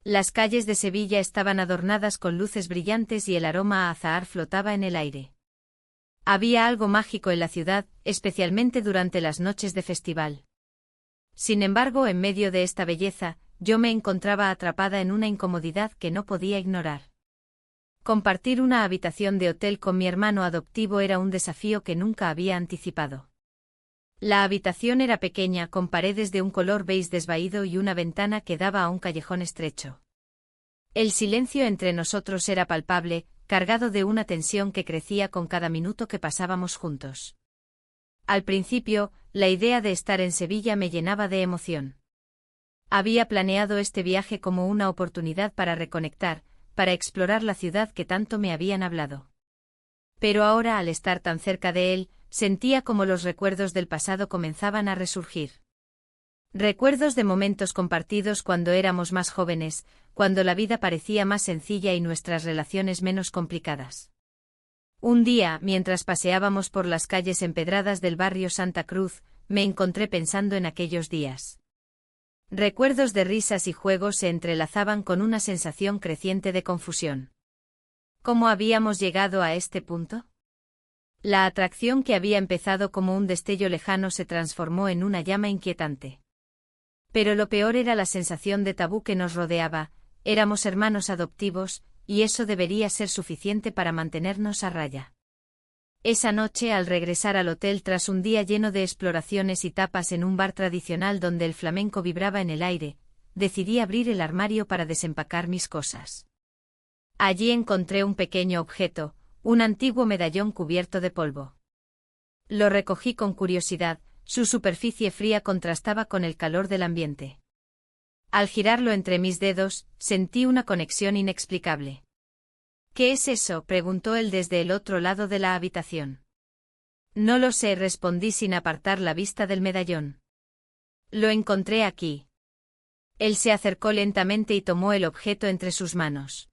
Las calles de Sevilla estaban adornadas con luces brillantes y el aroma a azahar flotaba en el aire. Había algo mágico en la ciudad, especialmente durante las noches de festival. Sin embargo, en medio de esta belleza, yo me encontraba atrapada en una incomodidad que no podía ignorar. Compartir una habitación de hotel con mi hermano adoptivo era un desafío que nunca había anticipado. La habitación era pequeña, con paredes de un color beige desvaído y una ventana que daba a un callejón estrecho. El silencio entre nosotros era palpable, cargado de una tensión que crecía con cada minuto que pasábamos juntos. Al principio, la idea de estar en Sevilla me llenaba de emoción. Había planeado este viaje como una oportunidad para reconectar, para explorar la ciudad que tanto me habían hablado. Pero ahora, al estar tan cerca de él, sentía como los recuerdos del pasado comenzaban a resurgir. Recuerdos de momentos compartidos cuando éramos más jóvenes, cuando la vida parecía más sencilla y nuestras relaciones menos complicadas. Un día, mientras paseábamos por las calles empedradas del barrio Santa Cruz, me encontré pensando en aquellos días. Recuerdos de risas y juegos se entrelazaban con una sensación creciente de confusión. ¿Cómo habíamos llegado a este punto? La atracción que había empezado como un destello lejano se transformó en una llama inquietante. Pero lo peor era la sensación de tabú que nos rodeaba. Éramos hermanos adoptivos, y eso debería ser suficiente para mantenernos a raya. Esa noche, al regresar al hotel tras un día lleno de exploraciones y tapas en un bar tradicional donde el flamenco vibraba en el aire, decidí abrir el armario para desempacar mis cosas. Allí encontré un pequeño objeto, un antiguo medallón cubierto de polvo. Lo recogí con curiosidad, su superficie fría contrastaba con el calor del ambiente. Al girarlo entre mis dedos, sentí una conexión inexplicable. ¿Qué es eso?, preguntó él desde el otro lado de la habitación. No lo sé, respondí sin apartar la vista del medallón. Lo encontré aquí. Él se acercó lentamente y tomó el objeto entre sus manos.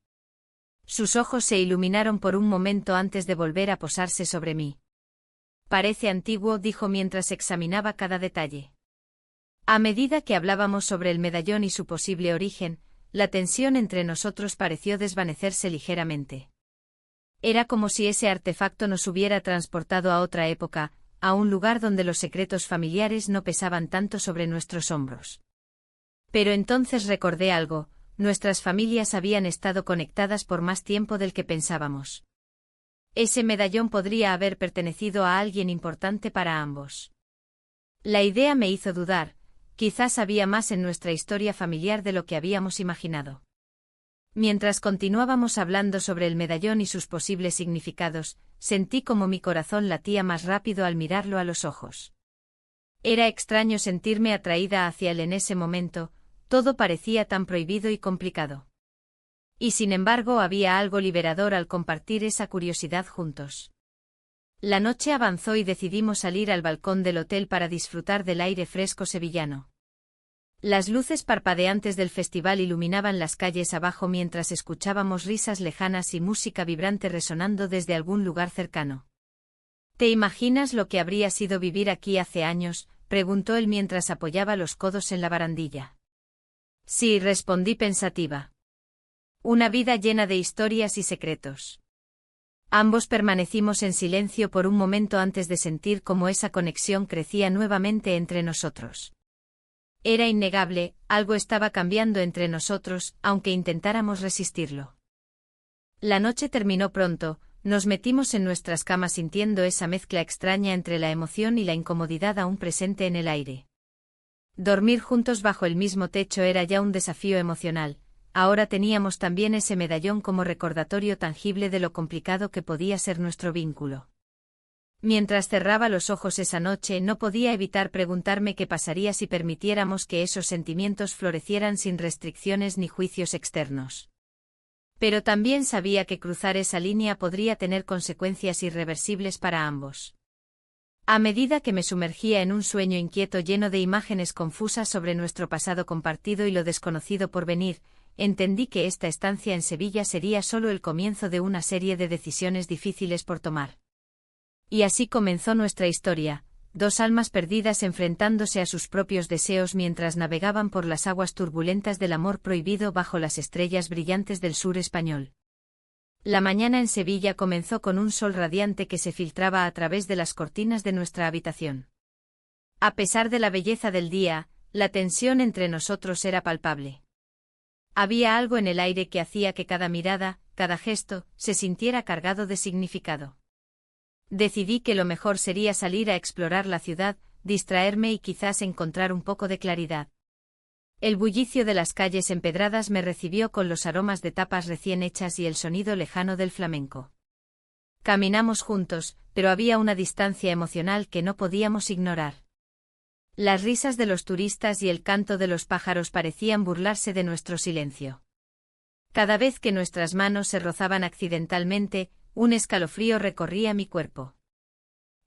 Sus ojos se iluminaron por un momento antes de volver a posarse sobre mí. Parece antiguo, dijo mientras examinaba cada detalle. A medida que hablábamos sobre el medallón y su posible origen, la tensión entre nosotros pareció desvanecerse ligeramente. Era como si ese artefacto nos hubiera transportado a otra época, a un lugar donde los secretos familiares no pesaban tanto sobre nuestros hombros. Pero entonces recordé algo: nuestras familias habían estado conectadas por más tiempo del que pensábamos. Ese medallón podría haber pertenecido a alguien importante para ambos. La idea me hizo dudar. Quizás había más en nuestra historia familiar de lo que habíamos imaginado. Mientras continuábamos hablando sobre el medallón y sus posibles significados, sentí como mi corazón latía más rápido al mirarlo a los ojos. Era extraño sentirme atraída hacia él en ese momento, todo parecía tan prohibido y complicado. Y sin embargo había algo liberador al compartir esa curiosidad juntos. La noche avanzó y decidimos salir al balcón del hotel para disfrutar del aire fresco sevillano. Las luces parpadeantes del festival iluminaban las calles abajo mientras escuchábamos risas lejanas y música vibrante resonando desde algún lugar cercano. ¿Te imaginas lo que habría sido vivir aquí hace años?, preguntó él mientras apoyaba los codos en la barandilla. Sí, respondí pensativa. Una vida llena de historias y secretos. Ambos permanecimos en silencio por un momento antes de sentir cómo esa conexión crecía nuevamente entre nosotros. Era innegable, algo estaba cambiando entre nosotros, aunque intentáramos resistirlo. La noche terminó pronto, nos metimos en nuestras camas sintiendo esa mezcla extraña entre la emoción y la incomodidad aún presente en el aire. Dormir juntos bajo el mismo techo era ya un desafío emocional. Ahora teníamos también ese medallón como recordatorio tangible de lo complicado que podía ser nuestro vínculo. Mientras cerraba los ojos esa noche no podía evitar preguntarme qué pasaría si permitiéramos que esos sentimientos florecieran sin restricciones ni juicios externos. Pero también sabía que cruzar esa línea podría tener consecuencias irreversibles para ambos. A medida que me sumergía en un sueño inquieto lleno de imágenes confusas sobre nuestro pasado compartido y lo desconocido por venir, entendí que esta estancia en Sevilla sería solo el comienzo de una serie de decisiones difíciles por tomar. Y así comenzó nuestra historia, dos almas perdidas enfrentándose a sus propios deseos mientras navegaban por las aguas turbulentas del amor prohibido bajo las estrellas brillantes del sur español. La mañana en Sevilla comenzó con un sol radiante que se filtraba a través de las cortinas de nuestra habitación. A pesar de la belleza del día, la tensión entre nosotros era palpable. Había algo en el aire que hacía que cada mirada, cada gesto, se sintiera cargado de significado. Decidí que lo mejor sería salir a explorar la ciudad, distraerme y quizás encontrar un poco de claridad. El bullicio de las calles empedradas me recibió con los aromas de tapas recién hechas y el sonido lejano del flamenco. Caminamos juntos, pero había una distancia emocional que no podíamos ignorar. Las risas de los turistas y el canto de los pájaros parecían burlarse de nuestro silencio. Cada vez que nuestras manos se rozaban accidentalmente, un escalofrío recorría mi cuerpo.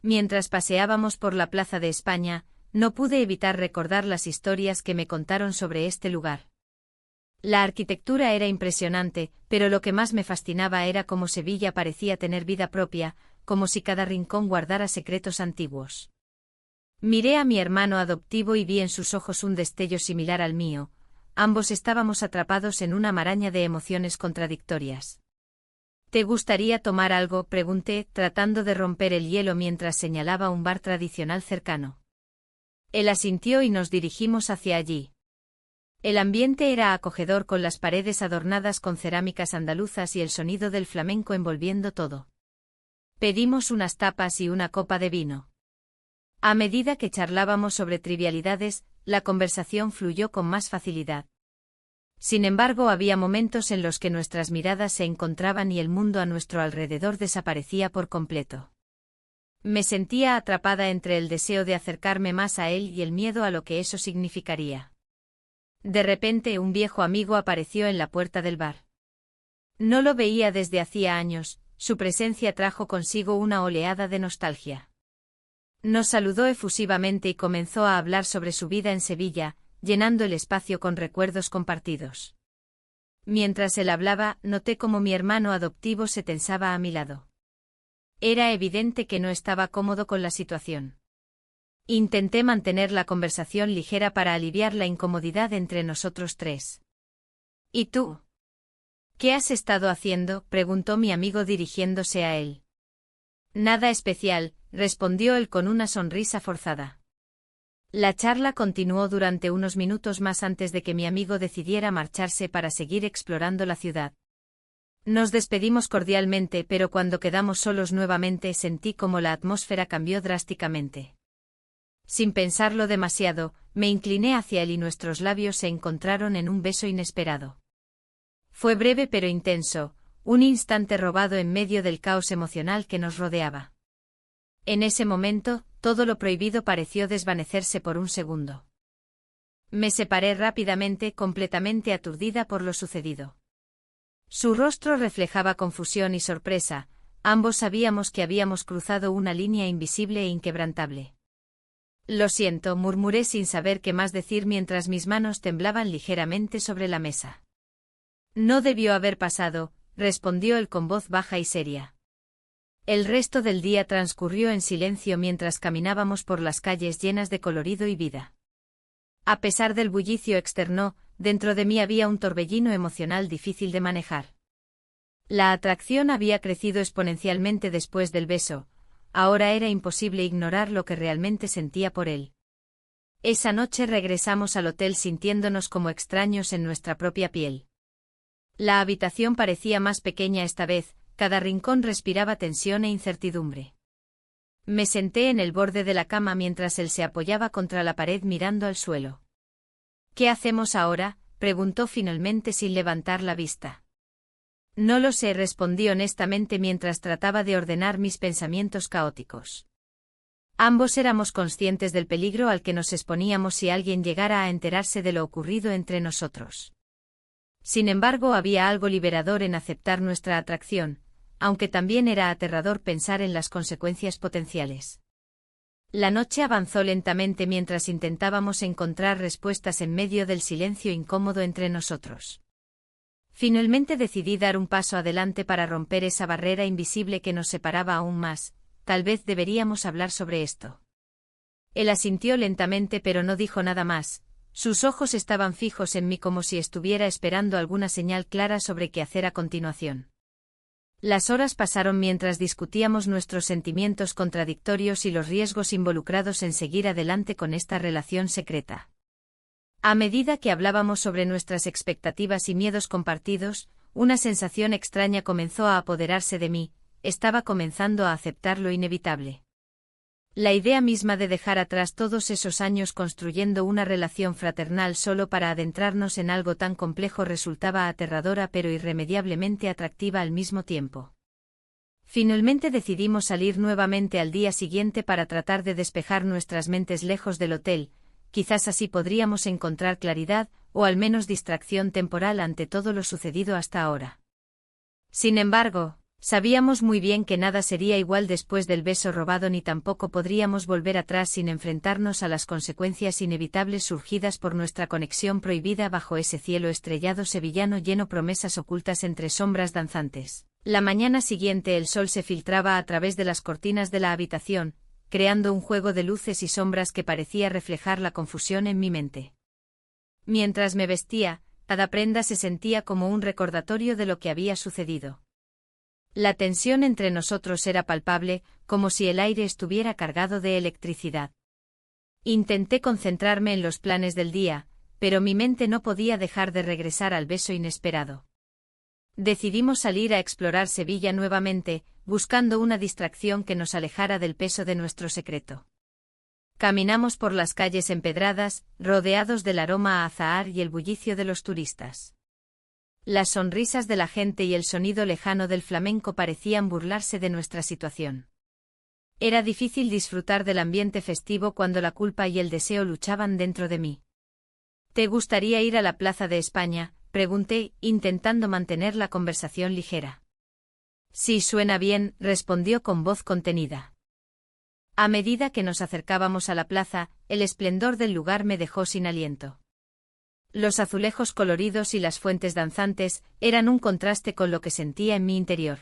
Mientras paseábamos por la Plaza de España, no pude evitar recordar las historias que me contaron sobre este lugar. La arquitectura era impresionante, pero lo que más me fascinaba era cómo Sevilla parecía tener vida propia, como si cada rincón guardara secretos antiguos. Miré a mi hermano adoptivo y vi en sus ojos un destello similar al mío. Ambos estábamos atrapados en una maraña de emociones contradictorias. ¿Te gustaría tomar algo?, pregunté, tratando de romper el hielo mientras señalaba un bar tradicional cercano. Él asintió y nos dirigimos hacia allí. El ambiente era acogedor con las paredes adornadas con cerámicas andaluzas y el sonido del flamenco envolviendo todo. Pedimos unas tapas y una copa de vino. A medida que charlábamos sobre trivialidades, la conversación fluyó con más facilidad. Sin embargo, había momentos en los que nuestras miradas se encontraban y el mundo a nuestro alrededor desaparecía por completo. Me sentía atrapada entre el deseo de acercarme más a él y el miedo a lo que eso significaría. De repente, un viejo amigo apareció en la puerta del bar. No lo veía desde hacía años, su presencia trajo consigo una oleada de nostalgia. Nos saludó efusivamente y comenzó a hablar sobre su vida en Sevilla, llenando el espacio con recuerdos compartidos. Mientras él hablaba, noté cómo mi hermano adoptivo se tensaba a mi lado. Era evidente que no estaba cómodo con la situación. Intenté mantener la conversación ligera para aliviar la incomodidad entre nosotros tres. ¿Y tú? ¿Qué has estado haciendo?, preguntó mi amigo dirigiéndose a él. Nada especial, respondió él con una sonrisa forzada. La charla continuó durante unos minutos más antes de que mi amigo decidiera marcharse para seguir explorando la ciudad. Nos despedimos cordialmente, pero cuando quedamos solos nuevamente sentí como la atmósfera cambió drásticamente. Sin pensarlo demasiado, me incliné hacia él y nuestros labios se encontraron en un beso inesperado. Fue breve pero intenso, un instante robado en medio del caos emocional que nos rodeaba. En ese momento, todo lo prohibido pareció desvanecerse por un segundo. Me separé rápidamente, completamente aturdida por lo sucedido. Su rostro reflejaba confusión y sorpresa, ambos sabíamos que habíamos cruzado una línea invisible e inquebrantable. Lo siento, murmuré sin saber qué más decir mientras mis manos temblaban ligeramente sobre la mesa. No debió haber pasado, respondió él con voz baja y seria. El resto del día transcurrió en silencio mientras caminábamos por las calles llenas de colorido y vida. A pesar del bullicio externo, dentro de mí había un torbellino emocional difícil de manejar. La atracción había crecido exponencialmente después del beso, ahora era imposible ignorar lo que realmente sentía por él. Esa noche regresamos al hotel sintiéndonos como extraños en nuestra propia piel. La habitación parecía más pequeña esta vez, cada rincón respiraba tensión e incertidumbre. Me senté en el borde de la cama mientras él se apoyaba contra la pared mirando al suelo. ¿Qué hacemos ahora?, preguntó finalmente sin levantar la vista. No lo sé, respondí honestamente mientras trataba de ordenar mis pensamientos caóticos. Ambos éramos conscientes del peligro al que nos exponíamos si alguien llegara a enterarse de lo ocurrido entre nosotros. Sin embargo, había algo liberador en aceptar nuestra atracción, aunque también era aterrador pensar en las consecuencias potenciales. La noche avanzó lentamente mientras intentábamos encontrar respuestas en medio del silencio incómodo entre nosotros. Finalmente decidí dar un paso adelante para romper esa barrera invisible que nos separaba aún más. Tal vez deberíamos hablar sobre esto. Él asintió lentamente pero no dijo nada más. Sus ojos estaban fijos en mí como si estuviera esperando alguna señal clara sobre qué hacer a continuación. Las horas pasaron mientras discutíamos nuestros sentimientos contradictorios y los riesgos involucrados en seguir adelante con esta relación secreta. A medida que hablábamos sobre nuestras expectativas y miedos compartidos, una sensación extraña comenzó a apoderarse de mí, estaba comenzando a aceptar lo inevitable. La idea misma de dejar atrás todos esos años construyendo una relación fraternal solo para adentrarnos en algo tan complejo resultaba aterradora pero irremediablemente atractiva al mismo tiempo. Finalmente decidimos salir nuevamente al día siguiente para tratar de despejar nuestras mentes lejos del hotel, quizás así podríamos encontrar claridad, o al menos distracción temporal ante todo lo sucedido hasta ahora. Sin embargo, sabíamos muy bien que nada sería igual después del beso robado ni tampoco podríamos volver atrás sin enfrentarnos a las consecuencias inevitables surgidas por nuestra conexión prohibida bajo ese cielo estrellado sevillano lleno promesas ocultas entre sombras danzantes. La mañana siguiente el sol se filtraba a través de las cortinas de la habitación, creando un juego de luces y sombras que parecía reflejar la confusión en mi mente. Mientras me vestía, cada prenda se sentía como un recordatorio de lo que había sucedido. La tensión entre nosotros era palpable, como si el aire estuviera cargado de electricidad. Intenté concentrarme en los planes del día, pero mi mente no podía dejar de regresar al beso inesperado. Decidimos salir a explorar Sevilla nuevamente, buscando una distracción que nos alejara del peso de nuestro secreto. Caminamos por las calles empedradas, rodeados del aroma a azahar y el bullicio de los turistas. Las sonrisas de la gente y el sonido lejano del flamenco parecían burlarse de nuestra situación. Era difícil disfrutar del ambiente festivo cuando la culpa y el deseo luchaban dentro de mí. ¿Te gustaría ir a la Plaza de España?, pregunté, intentando mantener la conversación ligera. Sí, suena bien, respondió con voz contenida. A medida que nos acercábamos a la plaza, el esplendor del lugar me dejó sin aliento. Los azulejos coloridos y las fuentes danzantes eran un contraste con lo que sentía en mi interior.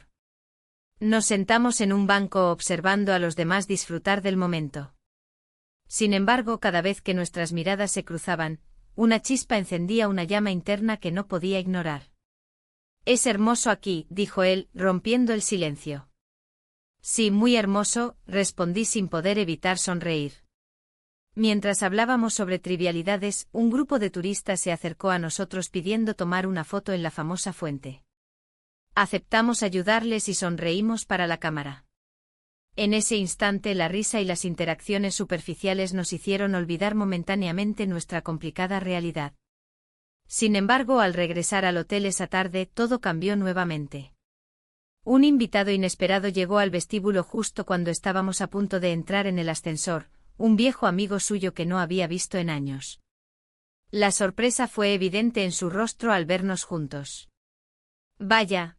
Nos sentamos en un banco observando a los demás disfrutar del momento. Sin embargo, cada vez que nuestras miradas se cruzaban, una chispa encendía una llama interna que no podía ignorar. «Es hermoso aquí», dijo él, rompiendo el silencio. «Sí, muy hermoso», respondí sin poder evitar sonreír. Mientras hablábamos sobre trivialidades, un grupo de turistas se acercó a nosotros pidiendo tomar una foto en la famosa fuente. Aceptamos ayudarles y sonreímos para la cámara. En ese instante la risa y las interacciones superficiales nos hicieron olvidar momentáneamente nuestra complicada realidad. Sin embargo, al regresar al hotel esa tarde, todo cambió nuevamente. Un invitado inesperado llegó al vestíbulo justo cuando estábamos a punto de entrar en el ascensor, un viejo amigo suyo que no había visto en años. La sorpresa fue evidente en su rostro al vernos juntos. «Vaya.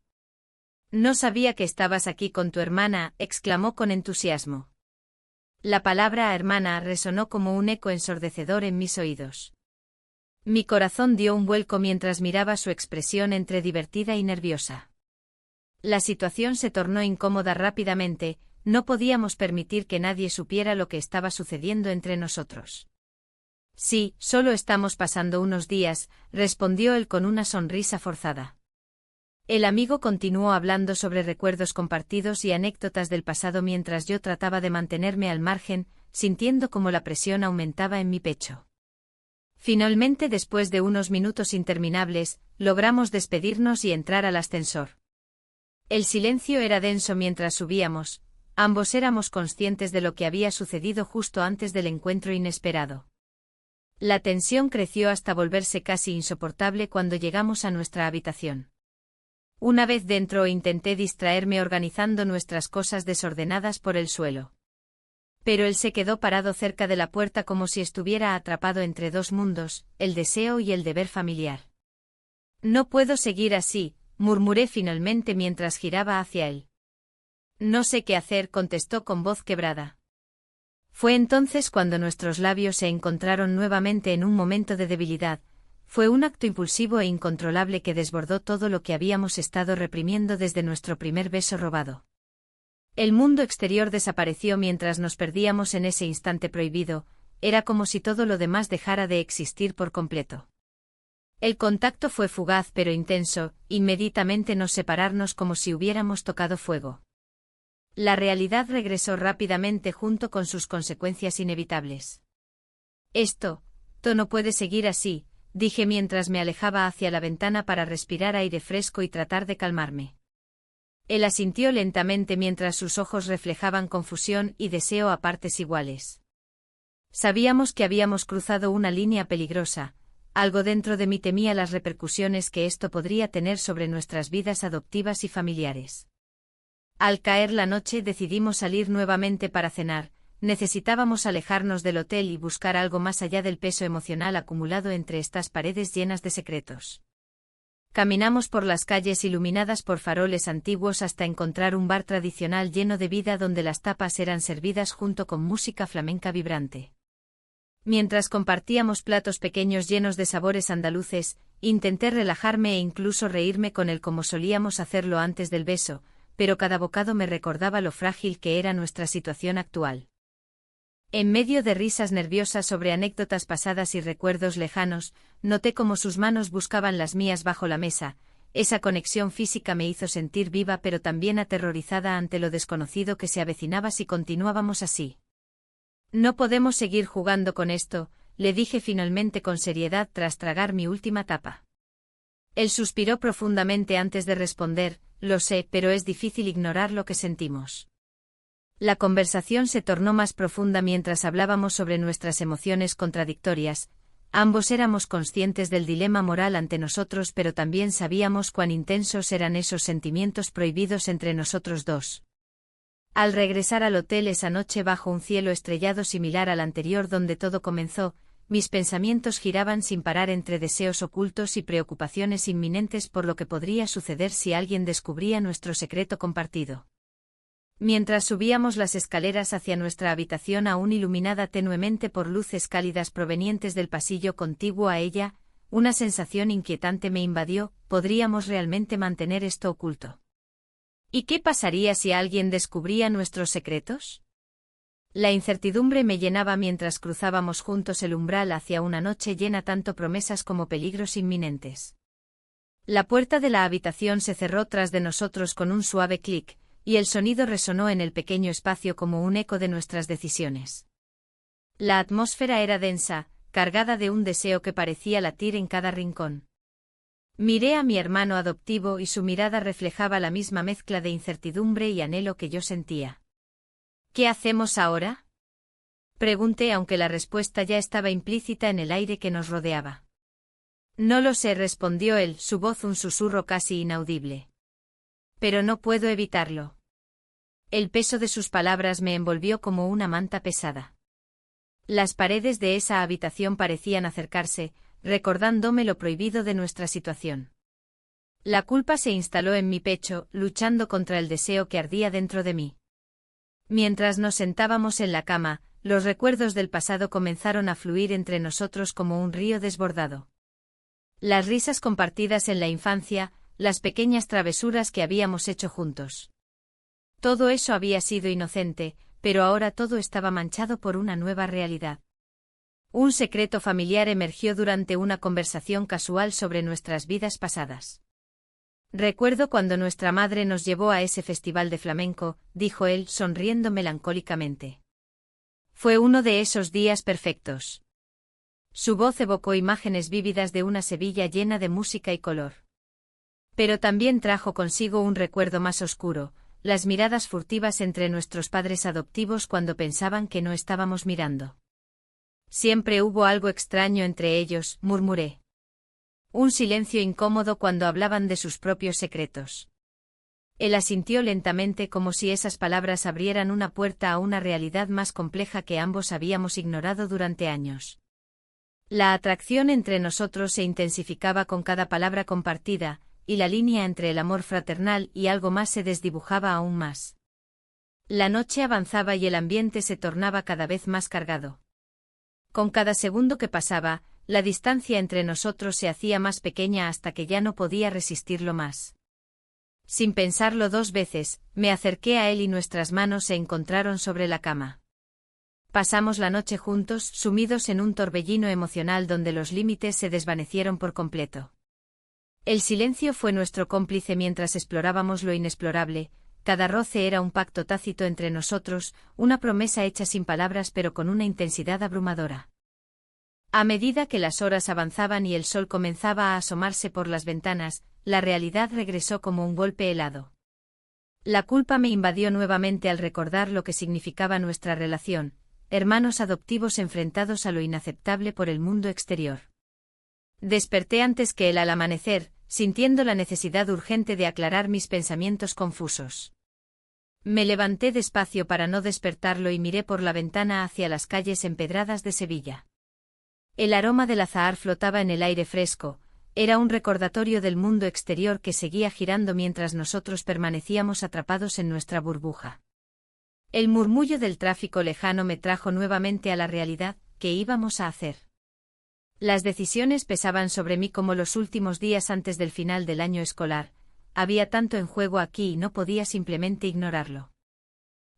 No sabía que estabas aquí con tu hermana», exclamó con entusiasmo. La palabra hermana resonó como un eco ensordecedor en mis oídos. Mi corazón dio un vuelco mientras miraba su expresión entre divertida y nerviosa. La situación se tornó incómoda rápidamente, no podíamos permitir que nadie supiera lo que estaba sucediendo entre nosotros. «Sí, solo estamos pasando unos días», respondió él con una sonrisa forzada. El amigo continuó hablando sobre recuerdos compartidos y anécdotas del pasado mientras yo trataba de mantenerme al margen, sintiendo como la presión aumentaba en mi pecho. Finalmente, después de unos minutos interminables, logramos despedirnos y entrar al ascensor. El silencio era denso mientras subíamos, ambos éramos conscientes de lo que había sucedido justo antes del encuentro inesperado. La tensión creció hasta volverse casi insoportable cuando llegamos a nuestra habitación. Una vez dentro intenté distraerme organizando nuestras cosas desordenadas por el suelo. Pero él se quedó parado cerca de la puerta como si estuviera atrapado entre dos mundos, el deseo y el deber familiar. «No puedo seguir así», murmuré finalmente mientras giraba hacia él. «No sé qué hacer», contestó con voz quebrada. Fue entonces cuando nuestros labios se encontraron nuevamente en un momento de debilidad. Fue un acto impulsivo e incontrolable que desbordó todo lo que habíamos estado reprimiendo desde nuestro primer beso robado. El mundo exterior desapareció mientras nos perdíamos en ese instante prohibido, era como si todo lo demás dejara de existir por completo. El contacto fue fugaz pero intenso, inmediatamente nos separarnos como si hubiéramos tocado fuego. La realidad regresó rápidamente junto con sus consecuencias inevitables. Esto no puede seguir así, dije mientras me alejaba hacia la ventana para respirar aire fresco y tratar de calmarme. Él asintió lentamente mientras sus ojos reflejaban confusión y deseo a partes iguales. Sabíamos que habíamos cruzado una línea peligrosa, algo dentro de mí temía las repercusiones que esto podría tener sobre nuestras vidas adoptivas y familiares. Al caer la noche decidimos salir nuevamente para cenar, necesitábamos alejarnos del hotel y buscar algo más allá del peso emocional acumulado entre estas paredes llenas de secretos. Caminamos por las calles iluminadas por faroles antiguos hasta encontrar un bar tradicional lleno de vida donde las tapas eran servidas junto con música flamenca vibrante. Mientras compartíamos platos pequeños llenos de sabores andaluces, intenté relajarme e incluso reírme con él como solíamos hacerlo antes del beso, pero cada bocado me recordaba lo frágil que era nuestra situación actual. En medio de risas nerviosas sobre anécdotas pasadas y recuerdos lejanos, noté cómo sus manos buscaban las mías bajo la mesa. Esa conexión física me hizo sentir viva pero también aterrorizada ante lo desconocido que se avecinaba si continuábamos así. No podemos seguir jugando con esto, le dije finalmente con seriedad tras tragar mi última tapa. Él suspiró profundamente antes de responder, lo sé, pero es difícil ignorar lo que sentimos. La conversación se tornó más profunda mientras hablábamos sobre nuestras emociones contradictorias. Ambos éramos conscientes del dilema moral ante nosotros, pero también sabíamos cuán intensos eran esos sentimientos prohibidos entre nosotros dos. Al regresar al hotel esa noche bajo un cielo estrellado similar al anterior donde todo comenzó, mis pensamientos giraban sin parar entre deseos ocultos y preocupaciones inminentes por lo que podría suceder si alguien descubría nuestro secreto compartido. Mientras subíamos las escaleras hacia nuestra habitación aún iluminada tenuemente por luces cálidas provenientes del pasillo contiguo a ella, una sensación inquietante me invadió, ¿podríamos realmente mantener esto oculto? ¿Y qué pasaría si alguien descubría nuestros secretos? La incertidumbre me llenaba mientras cruzábamos juntos el umbral hacia una noche llena tanto promesas como peligros inminentes. La puerta de la habitación se cerró tras de nosotros con un suave clic, y el sonido resonó en el pequeño espacio como un eco de nuestras decisiones. La atmósfera era densa, cargada de un deseo que parecía latir en cada rincón. Miré a mi hermano adoptivo y su mirada reflejaba la misma mezcla de incertidumbre y anhelo que yo sentía. ¿Qué hacemos ahora?, pregunté aunque la respuesta ya estaba implícita en el aire que nos rodeaba. No lo sé, respondió él, su voz un susurro casi inaudible. Pero no puedo evitarlo. El peso de sus palabras me envolvió como una manta pesada. Las paredes de esa habitación parecían acercarse, recordándome lo prohibido de nuestra situación. La culpa se instaló en mi pecho, luchando contra el deseo que ardía dentro de mí. Mientras nos sentábamos en la cama, los recuerdos del pasado comenzaron a fluir entre nosotros como un río desbordado. Las risas compartidas en la infancia, las pequeñas travesuras que habíamos hecho juntos. Todo eso había sido inocente, pero ahora todo estaba manchado por una nueva realidad. Un secreto familiar emergió durante una conversación casual sobre nuestras vidas pasadas. Recuerdo cuando nuestra madre nos llevó a ese festival de flamenco, dijo él sonriendo melancólicamente. Fue uno de esos días perfectos. Su voz evocó imágenes vívidas de una Sevilla llena de música y color. Pero también trajo consigo un recuerdo más oscuro, las miradas furtivas entre nuestros padres adoptivos cuando pensaban que no estábamos mirando. Siempre hubo algo extraño entre ellos, murmuré. Un silencio incómodo cuando hablaban de sus propios secretos. Él asintió lentamente como si esas palabras abrieran una puerta a una realidad más compleja que ambos habíamos ignorado durante años. La atracción entre nosotros se intensificaba con cada palabra compartida, y la línea entre el amor fraternal y algo más se desdibujaba aún más. La noche avanzaba y el ambiente se tornaba cada vez más cargado. Con cada segundo que pasaba, la distancia entre nosotros se hacía más pequeña hasta que ya no podía resistirlo más. Sin pensarlo 2 veces, me acerqué a él y nuestras manos se encontraron sobre la cama. Pasamos la noche juntos, sumidos en un torbellino emocional donde los límites se desvanecieron por completo. El silencio fue nuestro cómplice mientras explorábamos lo inexplorable. Cada roce era un pacto tácito entre nosotros, una promesa hecha sin palabras pero con una intensidad abrumadora. A medida que las horas avanzaban y el sol comenzaba a asomarse por las ventanas, la realidad regresó como un golpe helado. La culpa me invadió nuevamente al recordar lo que significaba nuestra relación, hermanos adoptivos enfrentados a lo inaceptable por el mundo exterior. Desperté antes que él al amanecer, sintiendo la necesidad urgente de aclarar mis pensamientos confusos. Me levanté despacio para no despertarlo y miré por la ventana hacia las calles empedradas de Sevilla. El aroma del azahar flotaba en el aire fresco, era un recordatorio del mundo exterior que seguía girando mientras nosotros permanecíamos atrapados en nuestra burbuja. El murmullo del tráfico lejano me trajo nuevamente a la realidad. ¿Qué íbamos a hacer? Las decisiones pesaban sobre mí como los últimos días antes del final del año escolar. Había tanto en juego aquí y no podía simplemente ignorarlo.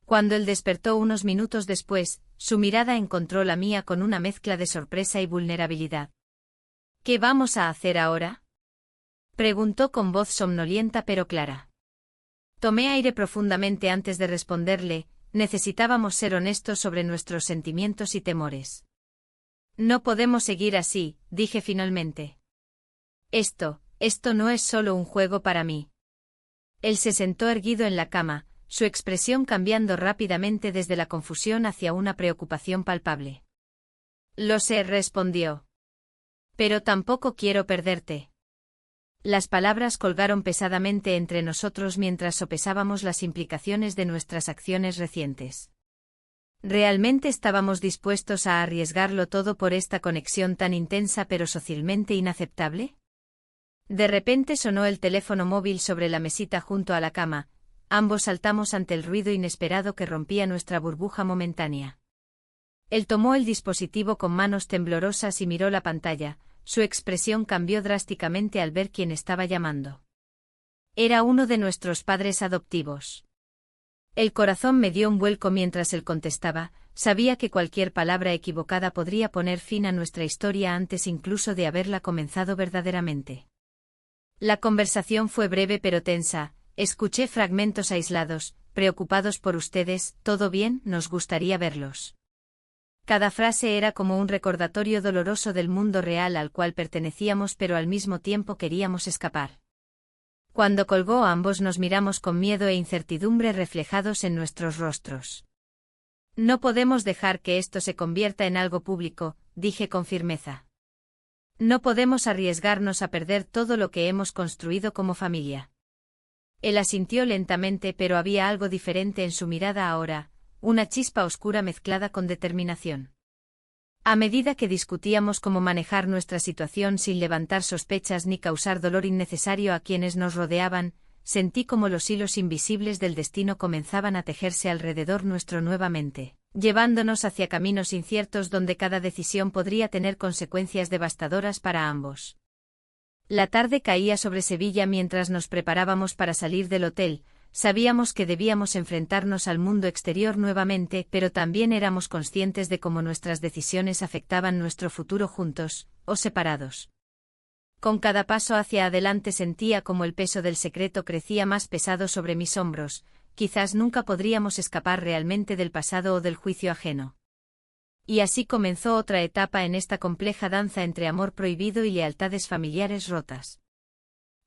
Cuando él despertó unos minutos después, su mirada encontró la mía con una mezcla de sorpresa y vulnerabilidad. ¿Qué vamos a hacer ahora?, preguntó con voz somnolienta pero clara. Tomé aire profundamente antes de responderle. Necesitábamos ser honestos sobre nuestros sentimientos y temores. No podemos seguir así, dije finalmente. Esto no es solo un juego para mí. Él se sentó erguido en la cama, su expresión cambiando rápidamente desde la confusión hacia una preocupación palpable. Lo sé, respondió. Pero tampoco quiero perderte. Las palabras colgaron pesadamente entre nosotros mientras sopesábamos las implicaciones de nuestras acciones recientes. ¿Realmente estábamos dispuestos a arriesgarlo todo por esta conexión tan intensa pero socialmente inaceptable? De repente sonó el teléfono móvil sobre la mesita junto a la cama. Ambos saltamos ante el ruido inesperado que rompía nuestra burbuja momentánea. Él tomó el dispositivo con manos temblorosas y miró la pantalla. Su expresión cambió drásticamente al ver quién estaba llamando. Era uno de nuestros padres adoptivos. El corazón me dio un vuelco mientras él contestaba. Sabía que cualquier palabra equivocada podría poner fin a nuestra historia antes incluso de haberla comenzado verdaderamente. La conversación fue breve pero tensa. Escuché fragmentos aislados. Preocupados por ustedes, ¿todo bien? Nos gustaría verlos. Cada frase era como un recordatorio doloroso del mundo real al cual pertenecíamos pero al mismo tiempo queríamos escapar. Cuando colgó ambos nos miramos con miedo e incertidumbre reflejados en nuestros rostros. No podemos dejar que esto se convierta en algo público, dije con firmeza. No podemos arriesgarnos a perder todo lo que hemos construido como familia. Él asintió lentamente pero había algo diferente en su mirada ahora. Una chispa oscura mezclada con determinación. A medida que discutíamos cómo manejar nuestra situación sin levantar sospechas ni causar dolor innecesario a quienes nos rodeaban, sentí como los hilos invisibles del destino comenzaban a tejerse alrededor nuestro nuevamente, llevándonos hacia caminos inciertos donde cada decisión podría tener consecuencias devastadoras para ambos. La tarde caía sobre Sevilla mientras nos preparábamos para salir del hotel. Sabíamos que debíamos enfrentarnos al mundo exterior nuevamente, pero también éramos conscientes de cómo nuestras decisiones afectaban nuestro futuro juntos, o separados. Con cada paso hacia adelante sentía como el peso del secreto crecía más pesado sobre mis hombros. Quizás nunca podríamos escapar realmente del pasado o del juicio ajeno. Y así comenzó otra etapa en esta compleja danza entre amor prohibido y lealtades familiares rotas.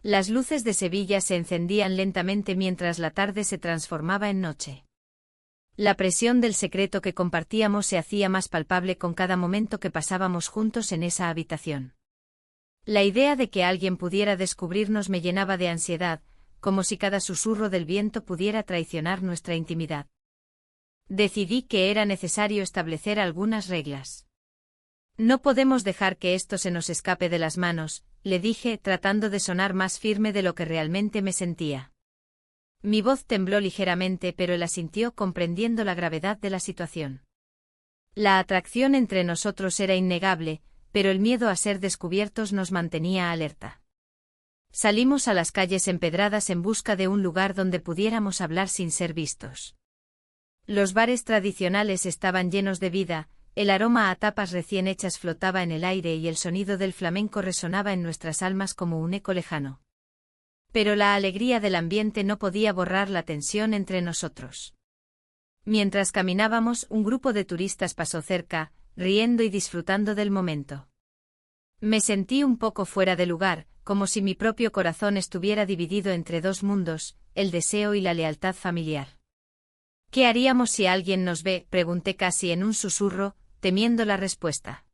Las luces de Sevilla se encendían lentamente mientras la tarde se transformaba en noche. La presión del secreto que compartíamos se hacía más palpable con cada momento que pasábamos juntos en esa habitación. La idea de que alguien pudiera descubrirnos me llenaba de ansiedad, como si cada susurro del viento pudiera traicionar nuestra intimidad. Decidí que era necesario establecer algunas reglas. No podemos dejar que esto se nos escape de las manos, le dije, tratando de sonar más firme de lo que realmente me sentía. Mi voz tembló ligeramente pero él asintió comprendiendo la gravedad de la situación. La atracción entre nosotros era innegable, pero el miedo a ser descubiertos nos mantenía alerta. Salimos a las calles empedradas en busca de un lugar donde pudiéramos hablar sin ser vistos. Los bares tradicionales estaban llenos de vida, el aroma a tapas recién hechas flotaba en el aire y el sonido del flamenco resonaba en nuestras almas como un eco lejano. Pero la alegría del ambiente no podía borrar la tensión entre nosotros. Mientras caminábamos, un grupo de turistas pasó cerca, riendo y disfrutando del momento. Me sentí un poco fuera de lugar, como si mi propio corazón estuviera dividido entre dos mundos, el deseo y la lealtad familiar. ¿Qué haríamos si alguien nos ve?, pregunté casi en un susurro, temiendo la respuesta.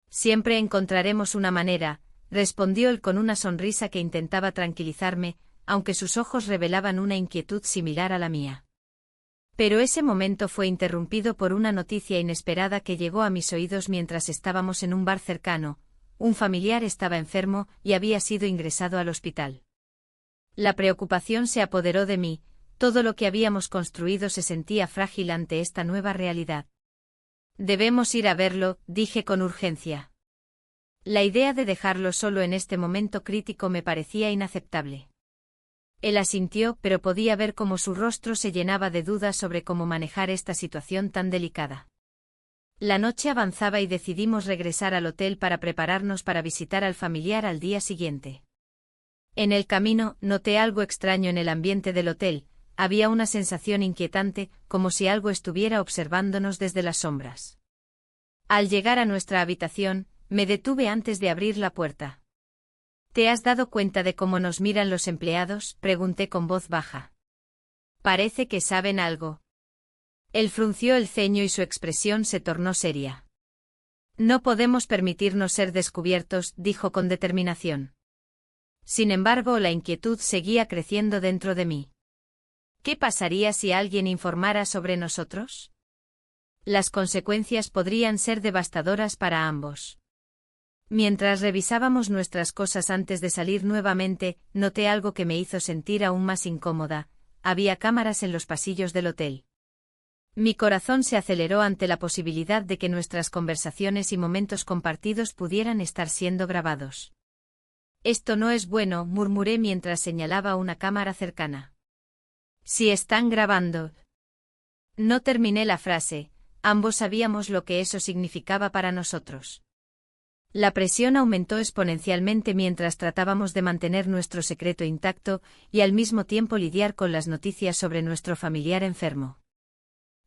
Siempre encontraremos una manera, respondió él con una sonrisa que intentaba tranquilizarme, aunque sus ojos revelaban una inquietud similar a la mía. Pero ese momento fue interrumpido por una noticia inesperada que llegó a mis oídos mientras estábamos en un bar cercano. Un familiar estaba enfermo y había sido ingresado al hospital. La preocupación se apoderó de mí, todo lo que habíamos construido se sentía frágil ante esta nueva realidad. Debemos ir a verlo, dije con urgencia. La idea de dejarlo solo en este momento crítico me parecía inaceptable. Él asintió, pero podía ver cómo su rostro se llenaba de dudas sobre cómo manejar esta situación tan delicada. La noche avanzaba y decidimos regresar al hotel para prepararnos para visitar al familiar al día siguiente. En el camino, noté algo extraño en el ambiente del hotel, había una sensación inquietante, como si algo estuviera observándonos desde las sombras. Al llegar a nuestra habitación, me detuve antes de abrir la puerta. ¿Te has dado cuenta de cómo nos miran los empleados?, pregunté con voz baja. Parece que saben algo. Él frunció el ceño y su expresión se tornó seria. No podemos permitirnos ser descubiertos, dijo con determinación. Sin embargo, la inquietud seguía creciendo dentro de mí. ¿Qué pasaría si alguien informara sobre nosotros? Las consecuencias podrían ser devastadoras para ambos. Mientras revisábamos nuestras cosas antes de salir nuevamente, noté algo que me hizo sentir aún más incómoda. Había cámaras en los pasillos del hotel. Mi corazón se aceleró ante la posibilidad de que nuestras conversaciones y momentos compartidos pudieran estar siendo grabados. Esto no es bueno, murmuré mientras señalaba una cámara cercana. Si están grabando. No terminé la frase, ambos sabíamos lo que eso significaba para nosotros. La presión aumentó exponencialmente mientras tratábamos de mantener nuestro secreto intacto y al mismo tiempo lidiar con las noticias sobre nuestro familiar enfermo.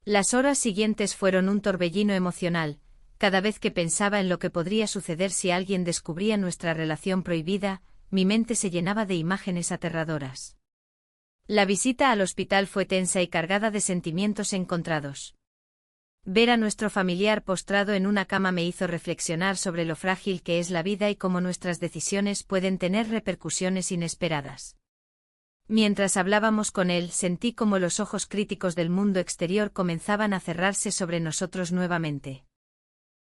Las horas siguientes fueron un torbellino emocional, cada vez que pensaba en lo que podría suceder si alguien descubría nuestra relación prohibida, mi mente se llenaba de imágenes aterradoras. La visita al hospital fue tensa y cargada de sentimientos encontrados. Ver a nuestro familiar postrado en una cama me hizo reflexionar sobre lo frágil que es la vida y cómo nuestras decisiones pueden tener repercusiones inesperadas. Mientras hablábamos con él, sentí como los ojos críticos del mundo exterior comenzaban a cerrarse sobre nosotros nuevamente.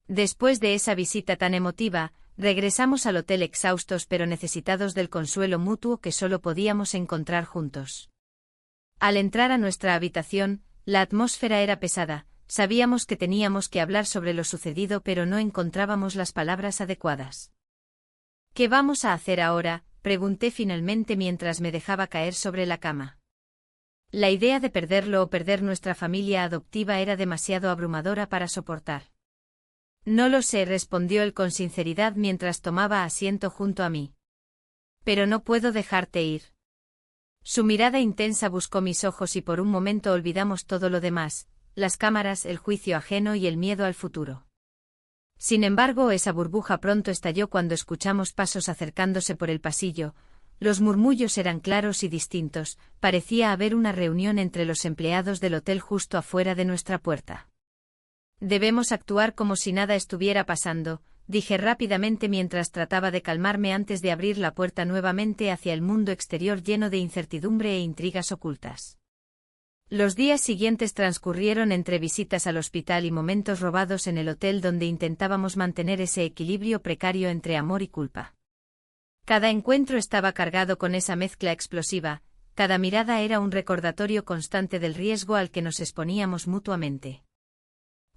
Después de esa visita tan emotiva, regresamos al hotel exhaustos pero necesitados del consuelo mutuo que solo podíamos encontrar juntos. Al entrar a nuestra habitación, la atmósfera era pesada. Sabíamos que teníamos que hablar sobre lo sucedido pero no encontrábamos las palabras adecuadas. ¿Qué vamos a hacer ahora?, pregunté finalmente mientras me dejaba caer sobre la cama. La idea de perderlo o perder nuestra familia adoptiva era demasiado abrumadora para soportar. No lo sé, respondió él con sinceridad mientras tomaba asiento junto a mí. Pero no puedo dejarte ir. Su mirada intensa buscó mis ojos y por un momento olvidamos todo lo demás, las cámaras, el juicio ajeno y el miedo al futuro. Sin embargo, esa burbuja pronto estalló cuando escuchamos pasos acercándose por el pasillo. Los murmullos eran claros y distintos, parecía haber una reunión entre los empleados del hotel justo afuera de nuestra puerta. Debemos actuar como si nada estuviera pasando, dije rápidamente mientras trataba de calmarme antes de abrir la puerta nuevamente hacia el mundo exterior lleno de incertidumbre e intrigas ocultas. Los días siguientes transcurrieron entre visitas al hospital y momentos robados en el hotel donde intentábamos mantener ese equilibrio precario entre amor y culpa. Cada encuentro estaba cargado con esa mezcla explosiva, cada mirada era un recordatorio constante del riesgo al que nos exponíamos mutuamente.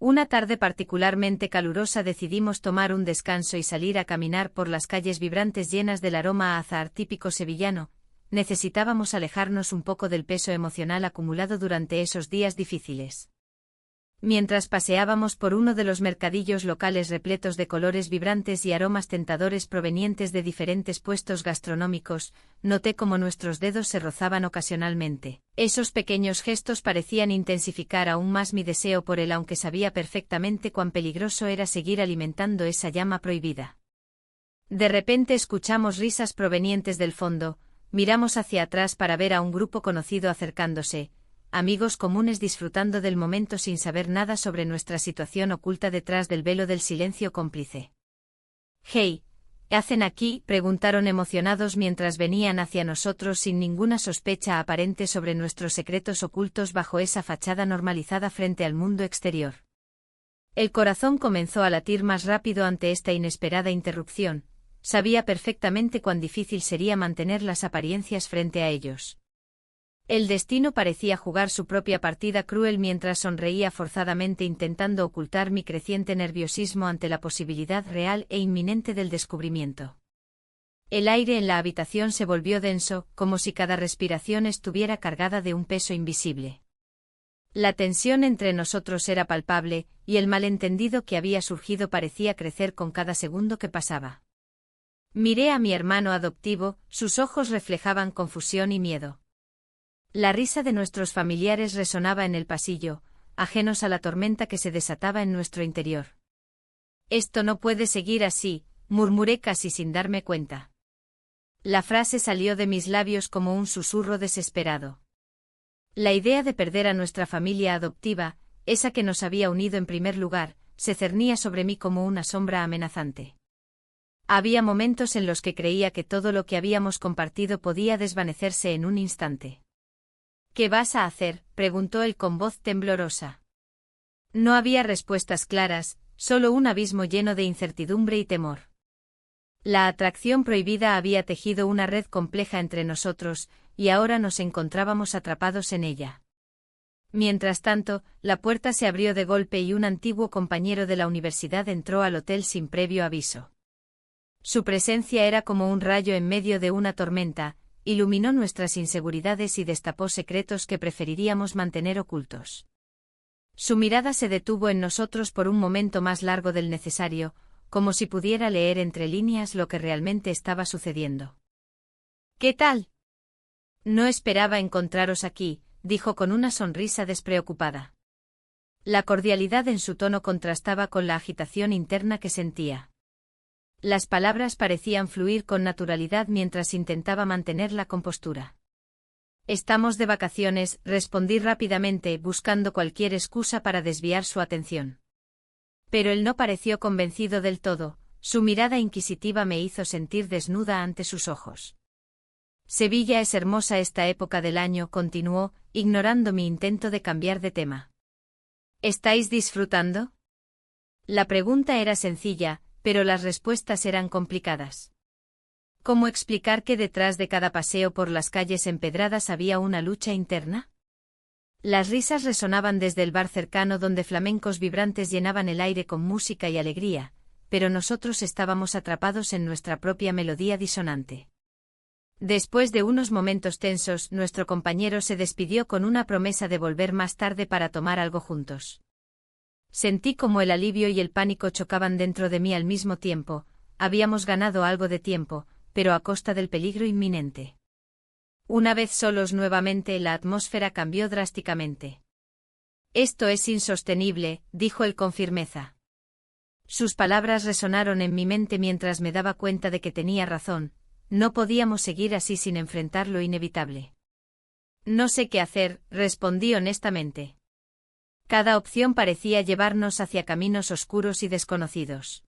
Una tarde particularmente calurosa decidimos tomar un descanso y salir a caminar por las calles vibrantes llenas del aroma a azahar típico sevillano. Necesitábamos alejarnos un poco del peso emocional acumulado durante esos días difíciles. Mientras paseábamos por uno de los mercadillos locales repletos de colores vibrantes y aromas tentadores provenientes de diferentes puestos gastronómicos, noté cómo nuestros dedos se rozaban ocasionalmente. Esos pequeños gestos parecían intensificar aún más mi deseo por él, aunque sabía perfectamente cuán peligroso era seguir alimentando esa llama prohibida. De repente escuchamos risas provenientes del fondo, miramos hacia atrás para ver a un grupo conocido acercándose. Amigos comunes disfrutando del momento sin saber nada sobre nuestra situación oculta detrás del velo del silencio cómplice. «Hey, ¿qué hacen aquí?», preguntaron emocionados mientras venían hacia nosotros sin ninguna sospecha aparente sobre nuestros secretos ocultos bajo esa fachada normalizada frente al mundo exterior. El corazón comenzó a latir más rápido ante esta inesperada interrupción. Sabía perfectamente cuán difícil sería mantener las apariencias frente a ellos. El destino parecía jugar su propia partida cruel mientras sonreía forzadamente intentando ocultar mi creciente nerviosismo ante la posibilidad real e inminente del descubrimiento. El aire en la habitación se volvió denso, como si cada respiración estuviera cargada de un peso invisible. La tensión entre nosotros era palpable, y el malentendido que había surgido parecía crecer con cada segundo que pasaba. Miré a mi hermano adoptivo, sus ojos reflejaban confusión y miedo. La risa de nuestros familiares resonaba en el pasillo, ajenos a la tormenta que se desataba en nuestro interior. «Esto no puede seguir así», murmuré casi sin darme cuenta. La frase salió de mis labios como un susurro desesperado. La idea de perder a nuestra familia adoptiva, esa que nos había unido en primer lugar, se cernía sobre mí como una sombra amenazante. Había momentos en los que creía que todo lo que habíamos compartido podía desvanecerse en un instante. «¿Qué vas a hacer?», preguntó él con voz temblorosa. No había respuestas claras, solo un abismo lleno de incertidumbre y temor. La atracción prohibida había tejido una red compleja entre nosotros, y ahora nos encontrábamos atrapados en ella. Mientras tanto, la puerta se abrió de golpe y un antiguo compañero de la universidad entró al hotel sin previo aviso. Su presencia era como un rayo en medio de una tormenta. Iluminó nuestras inseguridades y destapó secretos que preferiríamos mantener ocultos. Su mirada se detuvo en nosotros por un momento más largo del necesario, como si pudiera leer entre líneas lo que realmente estaba sucediendo. «¿Qué tal? No esperaba encontraros aquí», dijo con una sonrisa despreocupada. La cordialidad en su tono contrastaba con la agitación interna que sentía. Las palabras parecían fluir con naturalidad mientras intentaba mantener la compostura. «Estamos de vacaciones», respondí rápidamente, buscando cualquier excusa para desviar su atención. Pero él no pareció convencido del todo, su mirada inquisitiva me hizo sentir desnuda ante sus ojos. «Sevilla es hermosa esta época del año», continuó, ignorando mi intento de cambiar de tema. «¿Estáis disfrutando?». La pregunta era sencilla, pero las respuestas eran complicadas. ¿Cómo explicar que detrás de cada paseo por las calles empedradas había una lucha interna? Las risas resonaban desde el bar cercano donde flamencos vibrantes llenaban el aire con música y alegría, pero nosotros estábamos atrapados en nuestra propia melodía disonante. Después de unos momentos tensos, nuestro compañero se despidió con una promesa de volver más tarde para tomar algo juntos. Sentí como el alivio y el pánico chocaban dentro de mí al mismo tiempo. Habíamos ganado algo de tiempo, pero a costa del peligro inminente. Una vez solos nuevamente, la atmósfera cambió drásticamente. «Esto es insostenible», dijo él con firmeza. Sus palabras resonaron en mi mente mientras me daba cuenta de que tenía razón. No podíamos seguir así sin enfrentar lo inevitable. «No sé qué hacer», respondí honestamente. Cada opción parecía llevarnos hacia caminos oscuros y desconocidos.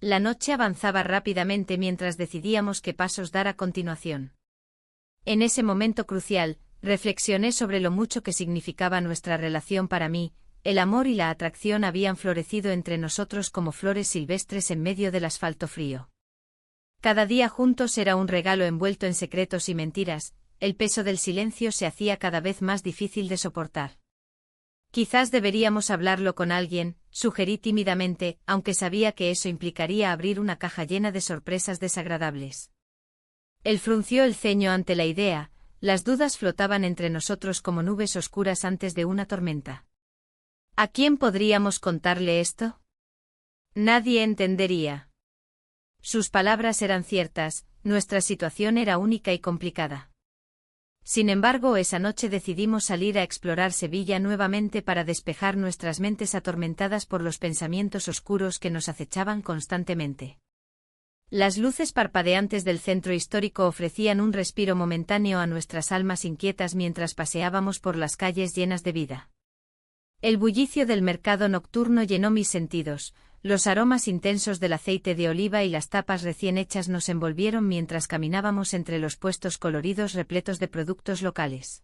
La noche avanzaba rápidamente mientras decidíamos qué pasos dar a continuación. En ese momento crucial, reflexioné sobre lo mucho que significaba nuestra relación para mí. El amor y la atracción habían florecido entre nosotros como flores silvestres en medio del asfalto frío. Cada día juntos era un regalo envuelto en secretos y mentiras. El peso del silencio se hacía cada vez más difícil de soportar. Quizás deberíamos hablarlo con alguien, sugerí tímidamente, aunque sabía que eso implicaría abrir una caja llena de sorpresas desagradables. Él frunció el ceño ante la idea, las dudas flotaban entre nosotros como nubes oscuras antes de una tormenta. ¿A quién podríamos contarle esto? Nadie entendería. Sus palabras eran ciertas, nuestra situación era única y complicada. Sin embargo, esa noche decidimos salir a explorar Sevilla nuevamente para despejar nuestras mentes atormentadas por los pensamientos oscuros que nos acechaban constantemente. Las luces parpadeantes del centro histórico ofrecían un respiro momentáneo a nuestras almas inquietas mientras paseábamos por las calles llenas de vida. El bullicio del mercado nocturno llenó mis sentidos, los aromas intensos del aceite de oliva y las tapas recién hechas nos envolvieron mientras caminábamos entre los puestos coloridos repletos de productos locales.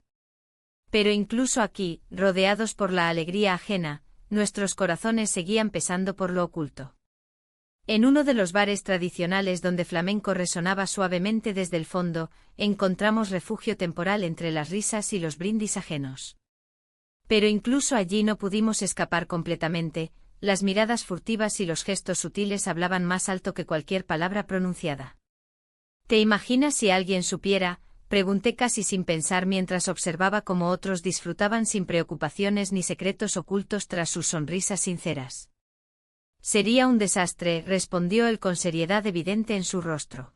Pero incluso aquí, rodeados por la alegría ajena, nuestros corazones seguían pesando por lo oculto. En uno de los bares tradicionales donde flamenco resonaba suavemente desde el fondo, encontramos refugio temporal entre las risas y los brindis ajenos. Pero incluso allí no pudimos escapar completamente, las miradas furtivas y los gestos sutiles hablaban más alto que cualquier palabra pronunciada. ¿Te imaginas si alguien supiera? Pregunté casi sin pensar mientras observaba cómo otros disfrutaban sin preocupaciones ni secretos ocultos tras sus sonrisas sinceras. Sería un desastre, respondió él con seriedad evidente en su rostro.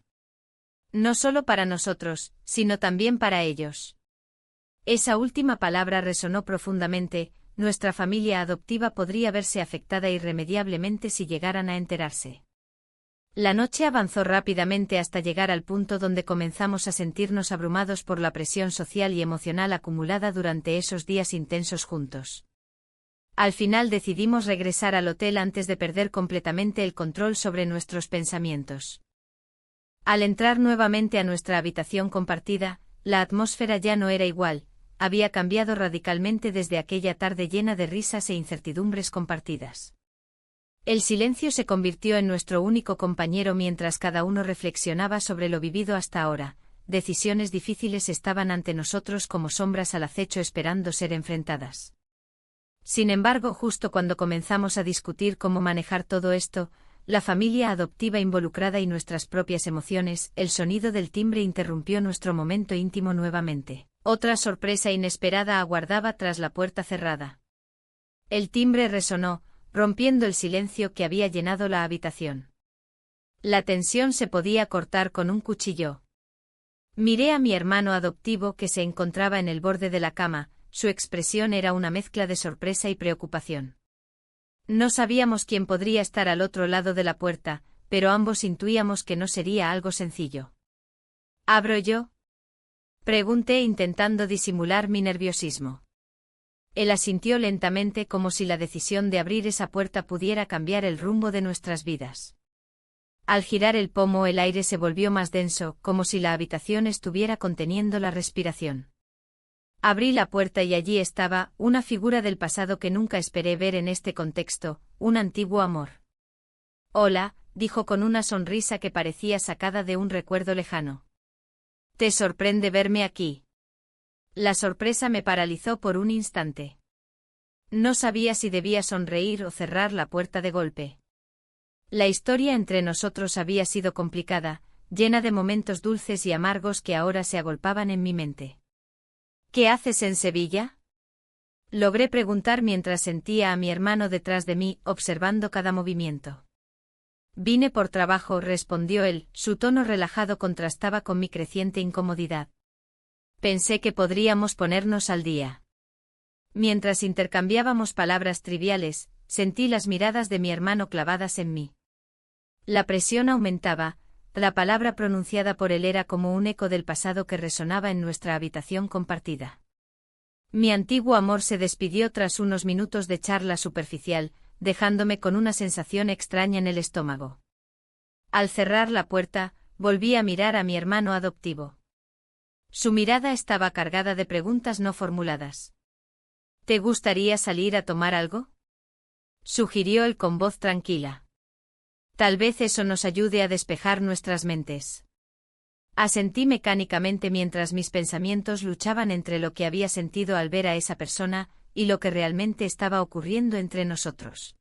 No solo para nosotros, sino también para ellos. Esa última palabra resonó profundamente, nuestra familia adoptiva podría verse afectada irremediablemente si llegaran a enterarse. La noche avanzó rápidamente hasta llegar al punto donde comenzamos a sentirnos abrumados por la presión social y emocional acumulada durante esos días intensos juntos. Al final decidimos regresar al hotel antes de perder completamente el control sobre nuestros pensamientos. Al entrar nuevamente a nuestra habitación compartida, la atmósfera ya no era igual, había cambiado radicalmente desde aquella tarde llena de risas e incertidumbres compartidas. El silencio se convirtió en nuestro único compañero mientras cada uno reflexionaba sobre lo vivido hasta ahora. Decisiones difíciles estaban ante nosotros como sombras al acecho esperando ser enfrentadas. Sin embargo, justo cuando comenzamos a discutir cómo manejar todo esto, la familia adoptiva involucrada y nuestras propias emociones, el sonido del timbre interrumpió nuestro momento íntimo nuevamente. Otra sorpresa inesperada aguardaba tras la puerta cerrada. El timbre resonó, rompiendo el silencio que había llenado la habitación. La tensión se podía cortar con un cuchillo. Miré a mi hermano adoptivo que se encontraba en el borde de la cama, su expresión era una mezcla de sorpresa y preocupación. No sabíamos quién podría estar al otro lado de la puerta, pero ambos intuíamos que no sería algo sencillo. ¿Abro yo? Pregunté intentando disimular mi nerviosismo. Él asintió lentamente como si la decisión de abrir esa puerta pudiera cambiar el rumbo de nuestras vidas. Al girar el pomo el aire se volvió más denso, como si la habitación estuviera conteniendo la respiración. Abrí la puerta y allí estaba, una figura del pasado que nunca esperé ver en este contexto, un antiguo amor. Hola, dijo con una sonrisa que parecía sacada de un recuerdo lejano. ¿Te sorprende verme aquí? La sorpresa me paralizó por un instante. No sabía si debía sonreír o cerrar la puerta de golpe. La historia entre nosotros había sido complicada, llena de momentos dulces y amargos que ahora se agolpaban en mi mente. ¿Qué haces en Sevilla? Logré preguntar mientras sentía a mi hermano detrás de mí, observando cada movimiento. Vine por trabajo, respondió él, su tono relajado contrastaba con mi creciente incomodidad. Pensé que podríamos ponernos al día. Mientras intercambiábamos palabras triviales, sentí las miradas de mi hermano clavadas en mí. La presión aumentaba, la palabra pronunciada por él era como un eco del pasado que resonaba en nuestra habitación compartida. Mi antiguo amor se despidió tras unos minutos de charla superficial, dejándome con una sensación extraña en el estómago. Al cerrar la puerta, volví a mirar a mi hermano adoptivo. Su mirada estaba cargada de preguntas no formuladas. ¿Te gustaría salir a tomar algo? Sugirió él con voz tranquila. Tal vez eso nos ayude a despejar nuestras mentes. Asentí mecánicamente mientras mis pensamientos luchaban entre lo que había sentido al ver a esa persona, y lo que realmente estaba ocurriendo entre nosotros.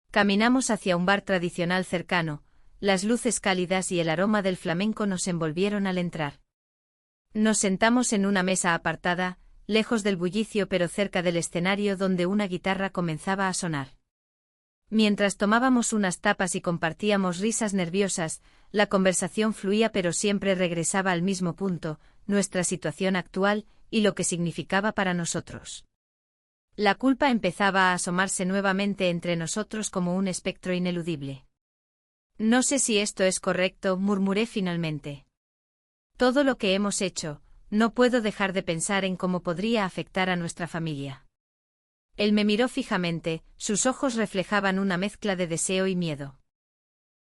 Caminamos hacia un bar tradicional cercano, las luces cálidas y el aroma del flamenco nos envolvieron al entrar. Nos sentamos en una mesa apartada, lejos del bullicio pero cerca del escenario donde una guitarra comenzaba a sonar. Mientras tomábamos unas tapas y compartíamos risas nerviosas, la conversación fluía pero siempre regresaba al mismo punto, nuestra situación actual y lo que significaba para nosotros. La culpa empezaba a asomarse nuevamente entre nosotros como un espectro ineludible. No sé si esto es correcto, murmuré finalmente. Todo lo que hemos hecho, no puedo dejar de pensar en cómo podría afectar a nuestra familia. Él me miró fijamente, sus ojos reflejaban una mezcla de deseo y miedo.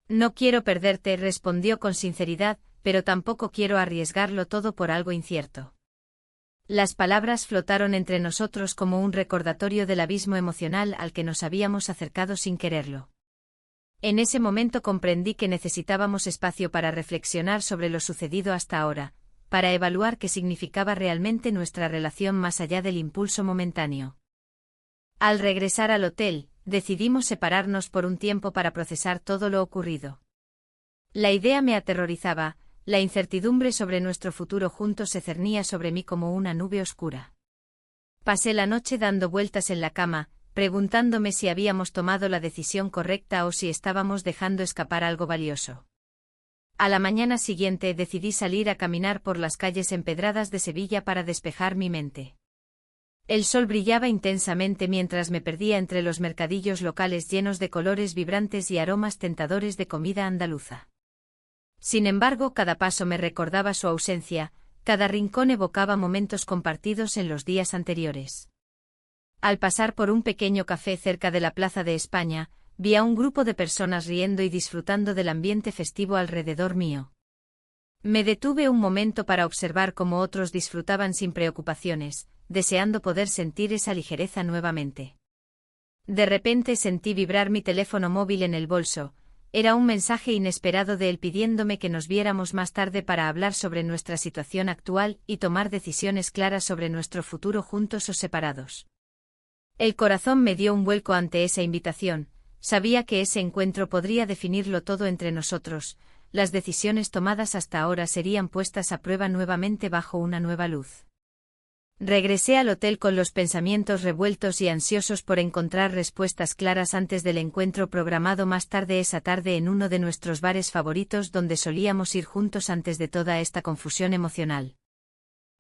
No quiero perderte, respondió con sinceridad, pero tampoco quiero arriesgarlo todo por algo incierto. Las palabras flotaron entre nosotros como un recordatorio del abismo emocional al que nos habíamos acercado sin quererlo. En ese momento comprendí que necesitábamos espacio para reflexionar sobre lo sucedido hasta ahora, para evaluar qué significaba realmente nuestra relación más allá del impulso momentáneo. Al regresar al hotel, decidimos separarnos por un tiempo para procesar todo lo ocurrido. La idea me aterrorizaba, la incertidumbre sobre nuestro futuro juntos se cernía sobre mí como una nube oscura. Pasé la noche dando vueltas en la cama, preguntándome si habíamos tomado la decisión correcta o si estábamos dejando escapar algo valioso. A la mañana siguiente decidí salir a caminar por las calles empedradas de Sevilla para despejar mi mente. El sol brillaba intensamente mientras me perdía entre los mercadillos locales llenos de colores vibrantes y aromas tentadores de comida andaluza. Sin embargo, cada paso me recordaba su ausencia, cada rincón evocaba momentos compartidos en los días anteriores. Al pasar por un pequeño café cerca de la Plaza de España, vi a un grupo de personas riendo y disfrutando del ambiente festivo alrededor mío. Me detuve un momento para observar cómo otros disfrutaban sin preocupaciones, deseando poder sentir esa ligereza nuevamente. De repente sentí vibrar mi teléfono móvil en el bolso. Era un mensaje inesperado de él pidiéndome que nos viéramos más tarde para hablar sobre nuestra situación actual y tomar decisiones claras sobre nuestro futuro juntos o separados. El corazón me dio un vuelco ante esa invitación. Sabía que ese encuentro podría definirlo todo entre nosotros. Las decisiones tomadas hasta ahora serían puestas a prueba nuevamente bajo una nueva luz. Regresé al hotel con los pensamientos revueltos y ansiosos por encontrar respuestas claras antes del encuentro programado más tarde esa tarde en uno de nuestros bares favoritos donde solíamos ir juntos antes de toda esta confusión emocional.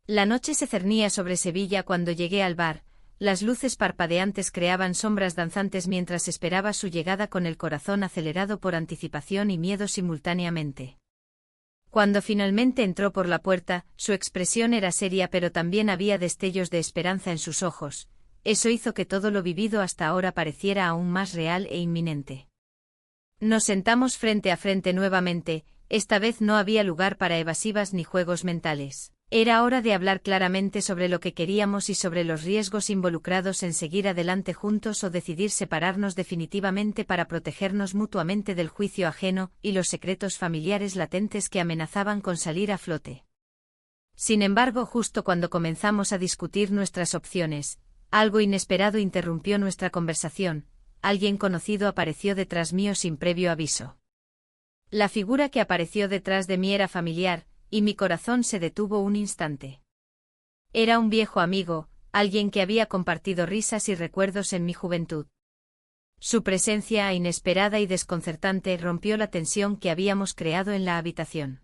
La noche se cernía sobre Sevilla cuando llegué al bar. Las luces parpadeantes creaban sombras danzantes mientras esperaba su llegada con el corazón acelerado por anticipación y miedo simultáneamente. Cuando finalmente entró por la puerta, su expresión era seria pero también había destellos de esperanza en sus ojos. Eso hizo que todo lo vivido hasta ahora pareciera aún más real e inminente. Nos sentamos frente a frente nuevamente, esta vez no había lugar para evasivas ni juegos mentales. Era hora de hablar claramente sobre lo que queríamos y sobre los riesgos involucrados en seguir adelante juntos o decidir separarnos definitivamente para protegernos mutuamente del juicio ajeno y los secretos familiares latentes que amenazaban con salir a flote. Sin embargo, justo cuando comenzamos a discutir nuestras opciones, algo inesperado interrumpió nuestra conversación. Alguien conocido apareció detrás mío sin previo aviso. La figura que apareció detrás de mí era familiar, y mi corazón se detuvo un instante. Era un viejo amigo, alguien que había compartido risas y recuerdos en mi juventud. Su presencia, inesperada y desconcertante, rompió la tensión que habíamos creado en la habitación.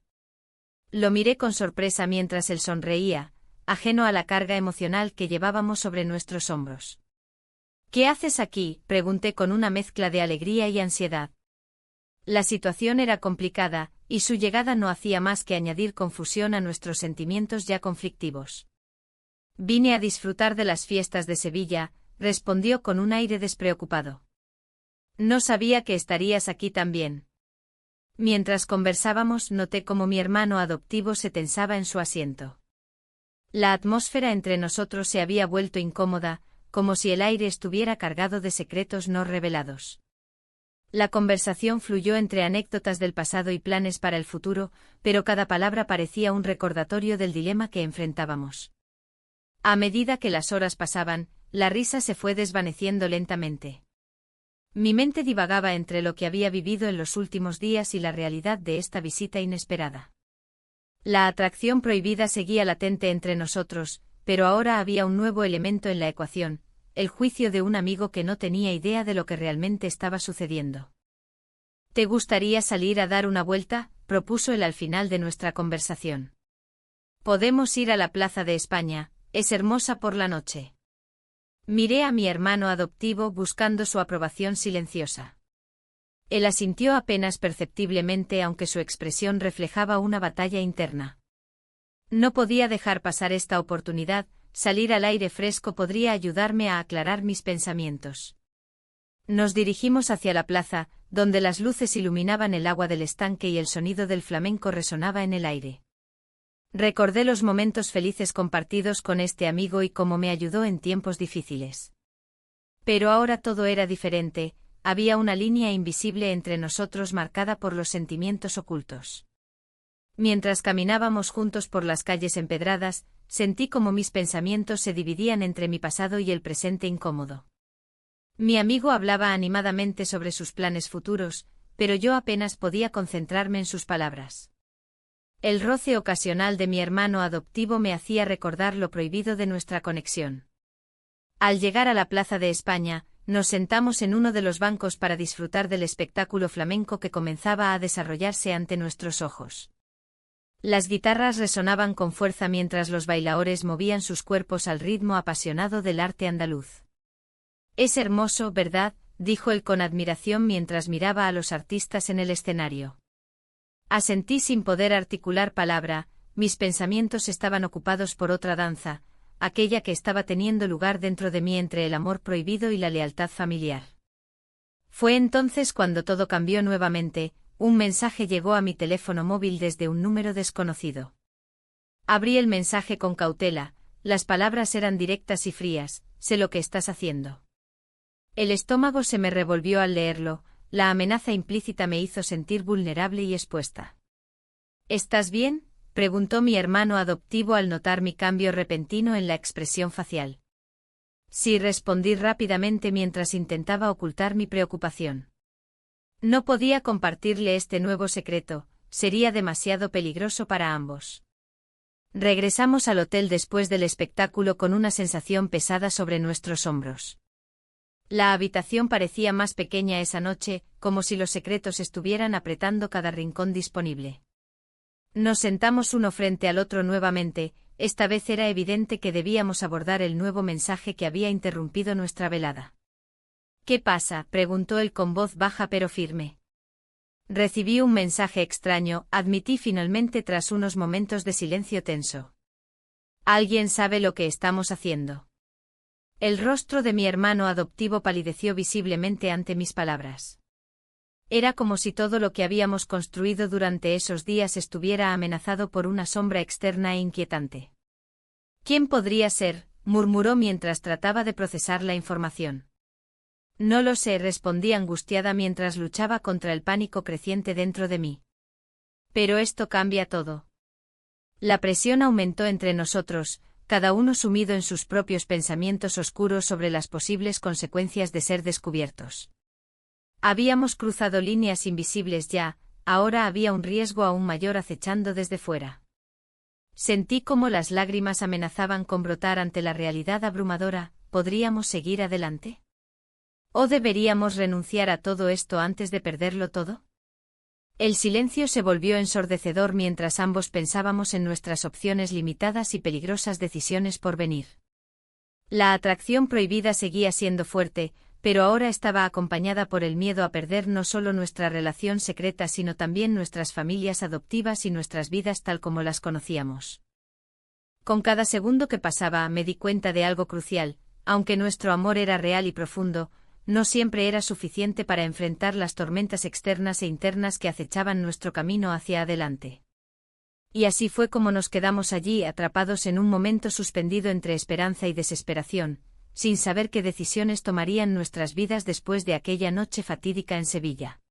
Lo miré con sorpresa mientras él sonreía, ajeno a la carga emocional que llevábamos sobre nuestros hombros. «¿Qué haces aquí?», pregunté con una mezcla de alegría y ansiedad. La situación era complicada, y su llegada no hacía más que añadir confusión a nuestros sentimientos ya conflictivos. «Vine a disfrutar de las fiestas de Sevilla», respondió con un aire despreocupado. «No sabía que estarías aquí también». Mientras conversábamos noté cómo mi hermano adoptivo se tensaba en su asiento. La atmósfera entre nosotros se había vuelto incómoda, como si el aire estuviera cargado de secretos no revelados. La conversación fluyó entre anécdotas del pasado y planes para el futuro, pero cada palabra parecía un recordatorio del dilema que enfrentábamos. A medida que las horas pasaban, la risa se fue desvaneciendo lentamente. Mi mente divagaba entre lo que había vivido en los últimos días y la realidad de esta visita inesperada. La atracción prohibida seguía latente entre nosotros, pero ahora había un nuevo elemento en la ecuación, el juicio de un amigo que no tenía idea de lo que realmente estaba sucediendo. ¿Te gustaría salir a dar una vuelta?, propuso él al final de nuestra conversación. Podemos ir a la Plaza de España, es hermosa por la noche. Miré a mi hermano adoptivo buscando su aprobación silenciosa. Él asintió apenas perceptiblemente, aunque su expresión reflejaba una batalla interna. No podía dejar pasar esta oportunidad, salir al aire fresco podría ayudarme a aclarar mis pensamientos. Nos dirigimos hacia la plaza, donde las luces iluminaban el agua del estanque y el sonido del flamenco resonaba en el aire. Recordé los momentos felices compartidos con este amigo y cómo me ayudó en tiempos difíciles. Pero ahora todo era diferente, había una línea invisible entre nosotros marcada por los sentimientos ocultos. Mientras caminábamos juntos por las calles empedradas, sentí como mis pensamientos se dividían entre mi pasado y el presente incómodo. Mi amigo hablaba animadamente sobre sus planes futuros, pero yo apenas podía concentrarme en sus palabras. El roce ocasional de mi hermano adoptivo me hacía recordar lo prohibido de nuestra conexión. Al llegar a la Plaza de España, nos sentamos en uno de los bancos para disfrutar del espectáculo flamenco que comenzaba a desarrollarse ante nuestros ojos. Las guitarras resonaban con fuerza mientras los bailaores movían sus cuerpos al ritmo apasionado del arte andaluz. «Es hermoso, ¿verdad?», dijo él con admiración mientras miraba a los artistas en el escenario. Asentí sin poder articular palabra, mis pensamientos estaban ocupados por otra danza, aquella que estaba teniendo lugar dentro de mí entre el amor prohibido y la lealtad familiar. Fue entonces cuando todo cambió nuevamente. Un mensaje llegó a mi teléfono móvil desde un número desconocido. Abrí el mensaje con cautela, las palabras eran directas y frías: «Sé lo que estás haciendo». El estómago se me revolvió al leerlo, la amenaza implícita me hizo sentir vulnerable y expuesta. «¿Estás bien?», preguntó mi hermano adoptivo al notar mi cambio repentino en la expresión facial. Sí, respondí rápidamente mientras intentaba ocultar mi preocupación. No podía compartirle este nuevo secreto, sería demasiado peligroso para ambos. Regresamos al hotel después del espectáculo con una sensación pesada sobre nuestros hombros. La habitación parecía más pequeña esa noche, como si los secretos estuvieran apretando cada rincón disponible. Nos sentamos uno frente al otro nuevamente, esta vez era evidente que debíamos abordar el nuevo mensaje que había interrumpido nuestra velada. «¿Qué pasa?», preguntó él con voz baja pero firme. «Recibí un mensaje extraño», admití finalmente tras unos momentos de silencio tenso. «¿Alguien sabe lo que estamos haciendo?». El rostro de mi hermano adoptivo palideció visiblemente ante mis palabras. Era como si todo lo que habíamos construido durante esos días estuviera amenazado por una sombra externa e inquietante. «¿Quién podría ser?», murmuró mientras trataba de procesar la información. «No lo sé», respondí angustiada mientras luchaba contra el pánico creciente dentro de mí. «Pero esto cambia todo». La presión aumentó entre nosotros, cada uno sumido en sus propios pensamientos oscuros sobre las posibles consecuencias de ser descubiertos. Habíamos cruzado líneas invisibles ya, ahora había un riesgo aún mayor acechando desde fuera. Sentí como las lágrimas amenazaban con brotar ante la realidad abrumadora. ¿Podríamos seguir adelante? ¿O deberíamos renunciar a todo esto antes de perderlo todo? El silencio se volvió ensordecedor mientras ambos pensábamos en nuestras opciones limitadas y peligrosas decisiones por venir. La atracción prohibida seguía siendo fuerte, pero ahora estaba acompañada por el miedo a perder no solo nuestra relación secreta sino también nuestras familias adoptivas y nuestras vidas tal como las conocíamos. Con cada segundo que pasaba me di cuenta de algo crucial: aunque nuestro amor era real y profundo, no siempre era suficiente para enfrentar las tormentas externas e internas que acechaban nuestro camino hacia adelante. Y así fue como nos quedamos allí atrapados en un momento suspendido entre esperanza y desesperación, sin saber qué decisiones tomarían nuestras vidas después de aquella noche fatídica en Sevilla.